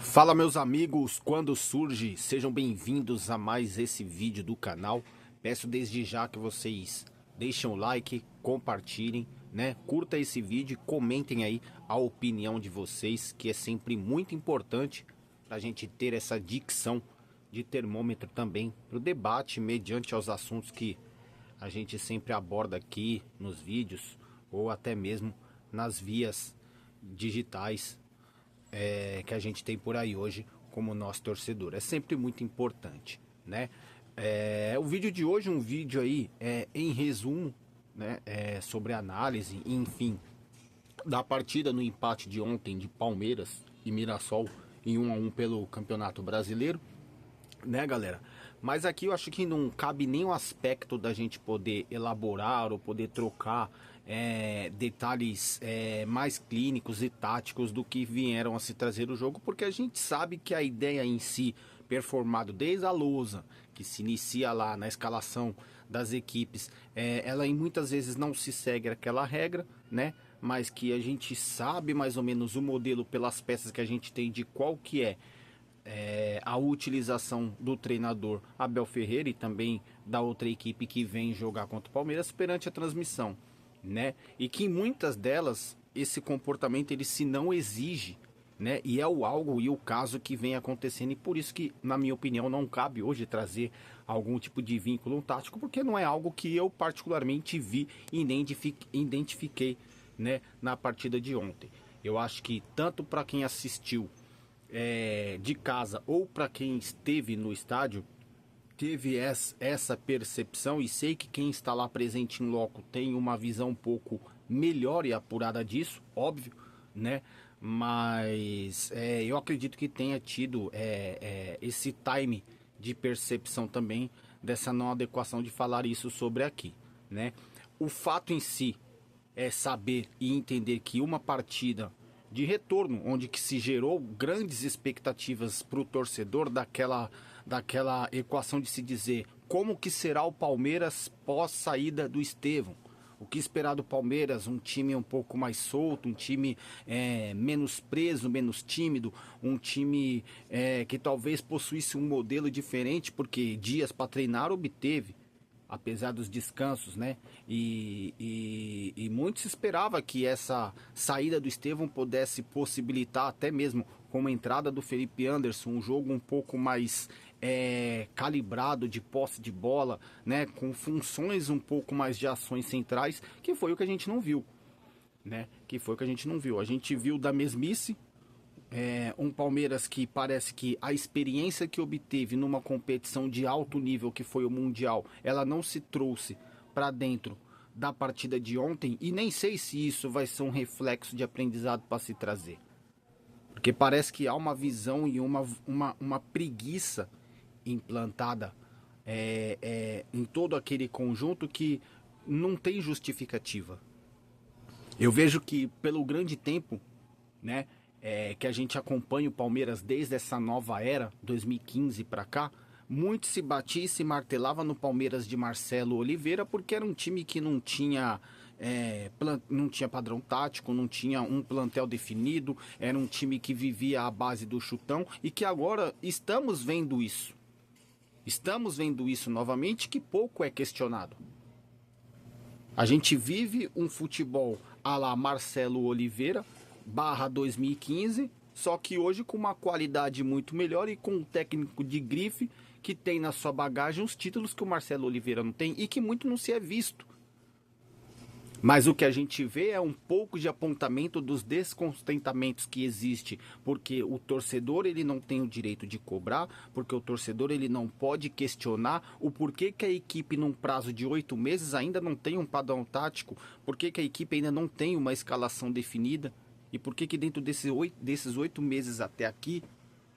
Fala meus amigos, quando surge, sejam bem-vindos a mais esse vídeo do canal. Peço desde já que vocês deixem o like, compartilhem, né? Curta esse vídeo e comentem aí a opinião de vocês, que é sempre muito importante para a gente ter essa dicção de termômetro também para o debate mediante aos assuntos que a gente sempre aborda aqui nos vídeos ou até mesmo nas vias digitais que a gente tem por aí hoje como nosso torcedor. É sempre muito importante, né? O vídeo de hoje é um vídeo aí em resumo, né? Sobre análise, enfim, da partida no empate de ontem de Palmeiras e Mirassol em 1-1 pelo Campeonato Brasileiro, né, galera? Mas aqui eu acho que não cabe nem o aspecto da gente poder elaborar ou poder trocar detalhes mais clínicos e táticos do que vieram a se trazer o jogo, porque a gente sabe que a ideia em si, performado desde a lousa, que se inicia lá na escalação das equipes, ela muitas vezes não se segue aquela regra, né? Mas que a gente sabe mais ou menos o modelo pelas peças que a gente tem de qual que a utilização do treinador Abel Ferreira e também da outra equipe que vem jogar contra o Palmeiras perante a transmissão, né? E que em muitas delas esse comportamento ele se não exige, né? E é o algo e o caso que vem acontecendo, e por isso que, na minha opinião, não cabe hoje trazer algum tipo de vínculo tático, porque não é algo que eu particularmente vi e nem identifiquei, né, na partida de ontem. Eu acho que tanto para quem assistiu de casa ou para quem esteve no estádio, teve essa percepção, e sei que quem está lá presente em loco tem uma visão um pouco melhor e apurada disso, óbvio, né? Mas eu acredito que tenha tido esse time de percepção também dessa não adequação de falar isso sobre aqui, né? O fato em si é saber e entender que uma partida de retorno, onde que se gerou grandes expectativas para o torcedor daquela equação de se dizer como que será o Palmeiras pós saída do Estevão. O que esperar do Palmeiras? Um time um pouco mais solto, um time menos preso, menos tímido, um time que talvez possuísse um modelo diferente, porque dias para treinar obteve, apesar dos descansos, né? E muito se esperava que essa saída do Estevão pudesse possibilitar até mesmo como a entrada do Felipe Anderson, um jogo um pouco mais calibrado de posse de bola, né? Com funções um pouco mais de ações centrais, que foi o que a gente não viu, né? Que foi o que a gente não viu. A gente viu da mesmice. Um Palmeiras que parece que a experiência que obteve numa competição de alto nível, que foi o Mundial, ela não se trouxe para dentro da partida de ontem, e nem sei se isso vai ser um reflexo de aprendizado para se trazer. Porque parece que há uma visão e uma preguiça implantada em todo aquele conjunto que não tem justificativa. Eu vejo que pelo grande tempo, né, que a gente acompanha o Palmeiras desde essa nova era, 2015 para cá, muito se batia e se martelava no Palmeiras de Marcelo Oliveira, porque era um time que não tinha padrão tático, não tinha um plantel definido, era um time que vivia à base do chutão, e que agora estamos vendo isso. Estamos vendo isso novamente, que pouco é questionado. A gente vive um futebol à la Marcelo Oliveira / 2015, só que hoje com uma qualidade muito melhor e com um técnico de grife que tem na sua bagagem os títulos que o Marcelo Oliveira não tem e que muito não se é visto. Mas o que a gente vê é um pouco de apontamento dos descontentamentos que existe, porque o torcedor ele não tem o direito de cobrar, porque o torcedor ele não pode questionar o porquê que a equipe num prazo de 8 meses ainda não tem um padrão tático, porquê que a equipe ainda não tem uma escalação definida, e porquê que dentro desses 8 meses até aqui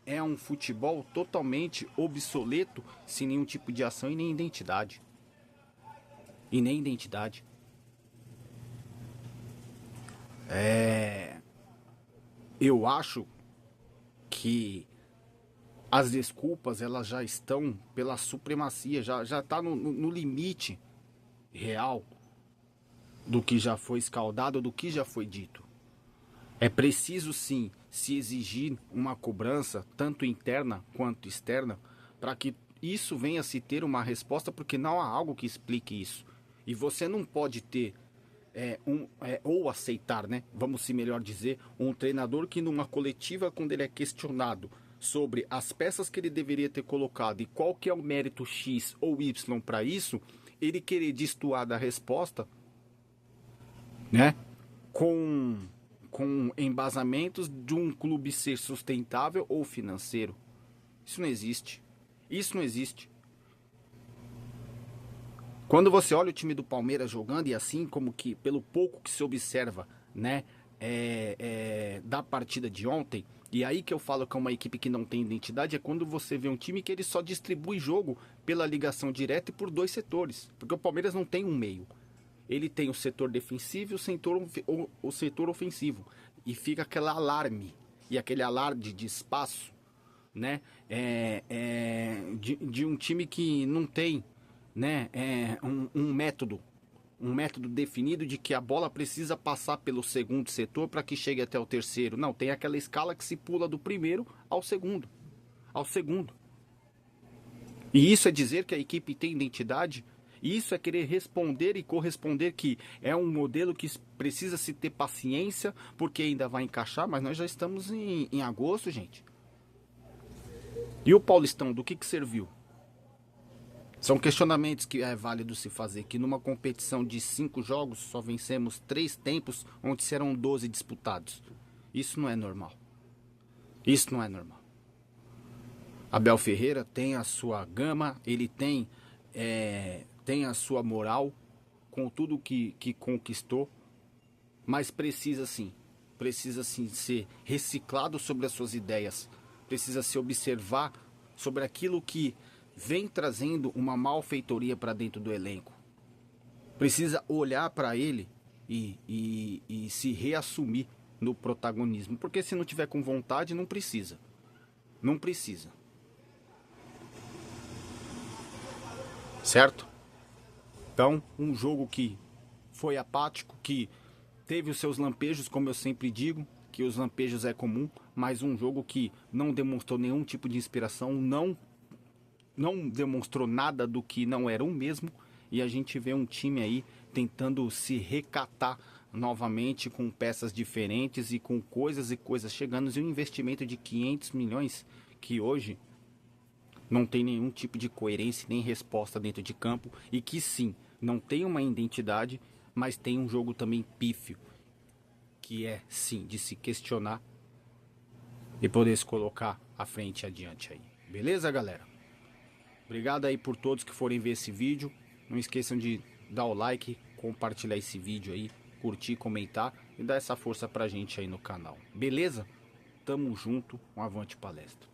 é um futebol totalmente obsoleto, sem nenhum tipo de ação e nem identidade. E nem identidade. Eu acho que as desculpas elas já estão pela supremacia, já está no limite real do que já foi escaldado, do que já foi dito. É preciso sim se exigir uma cobrança, tanto interna quanto externa, para que isso venha a se ter uma resposta, porque não há algo que explique isso. E você não pode ter, ou aceitar, né? Vamos se melhor dizer, um treinador que numa coletiva, quando ele é questionado sobre as peças que ele deveria ter colocado e qual que é o mérito X ou Y para isso, ele querer destoar da resposta, né? Com embasamentos de um clube ser sustentável ou financeiro. Isso não existe. Isso não existe. Quando você olha o time do Palmeiras jogando, e assim como que, pelo pouco que se observa, né, da partida de ontem, e aí que eu falo que é uma equipe que não tem identidade, é quando você vê um time que ele só distribui jogo pela ligação direta e por dois setores. Porque o Palmeiras não tem um meio. Ele tem o setor defensivo e o setor ofensivo. E fica aquele alarme, e aquele alarde de espaço, né, de um time que não tem, né, um método definido de que a bola precisa passar pelo segundo setor para que chegue até o terceiro. Não, tem aquela escala que se pula do primeiro ao segundo. E isso é dizer que a equipe tem identidade? Isso é querer responder e corresponder que é um modelo que precisa se ter paciência, porque ainda vai encaixar, mas nós já estamos em agosto, gente. E o Paulistão, do que serviu? São questionamentos que é válido se fazer, que numa competição de 5 jogos só vencemos 3 tempos, onde serão 12 disputados. Isso não é normal. Isso não é normal. Abel Ferreira tem a sua gama, ele tem a sua moral com tudo que conquistou, mas precisa sim ser reciclado sobre as suas ideias, precisa se observar sobre aquilo que vem trazendo uma malfeitoria para dentro do elenco. Precisa olhar para ele e se reassumir no protagonismo, porque se não tiver com vontade, não precisa. Não precisa. Certo? Então, um jogo que foi apático, que teve os seus lampejos, como eu sempre digo, que os lampejos é comum, mas um jogo que não demonstrou nenhum tipo de inspiração, não demonstrou nada do que não era o mesmo, e a gente vê um time aí tentando se recatar novamente com peças diferentes e com coisas e coisas chegando, e um investimento de 500 milhões que hoje não tem nenhum tipo de coerência nem resposta dentro de campo, e que sim, não tem uma identidade, mas tem um jogo também pífio, que é sim de se questionar e poder se colocar à frente e adiante aí. Beleza, galera? Obrigado aí por todos que forem ver esse vídeo. Não esqueçam de dar o like, compartilhar esse vídeo aí, curtir, comentar e dar essa força pra gente aí no canal. Beleza? Tamo junto, um avante palestra.